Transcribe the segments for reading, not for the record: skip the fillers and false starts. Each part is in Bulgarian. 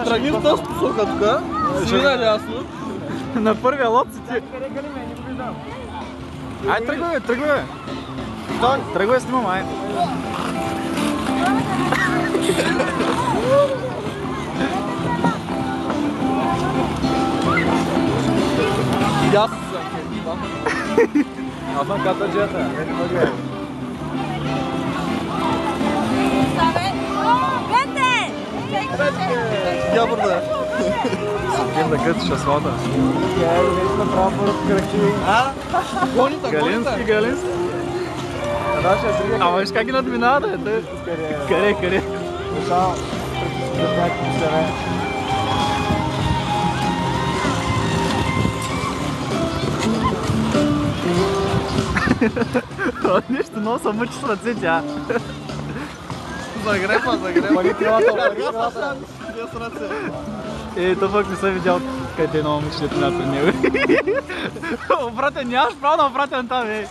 Тръгни в този посока тук, сви надясно. На първия лот си ти. Ай, тръгвай, тръгвай. Тръгвай, снимам, ай. Аз съм катаджета. Я burada. Съвким да кътиш асфалта. Галински, Галински. Ама виж как ги надминава, да е? Къде, къде? Нещо много се мъчи с ръце тя. Загрепа, загрепа. Пари крилата. То пък не съм видял къде е много мъчи летина при него. Обратен, нямаш право да обратен там, ей.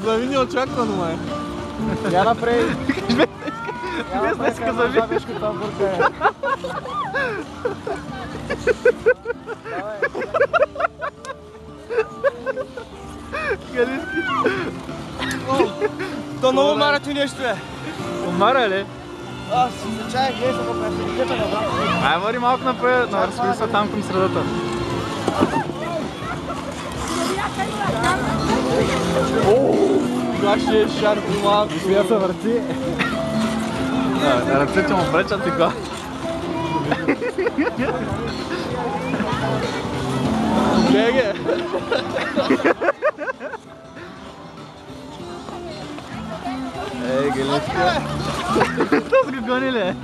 Зави неочаквано, май. Я напред. Вие сте си казали. Галински. То много мара ти нещо е. Умара ли? Аз се чая, гледай се по пресетиката на брат. Ай, вари малко напред, разкои са там към средата. Как ще е шарпи малко. Вие се върти. Ръцете му пречат и го. Беге! Ей, Галински. Това са го гони ли?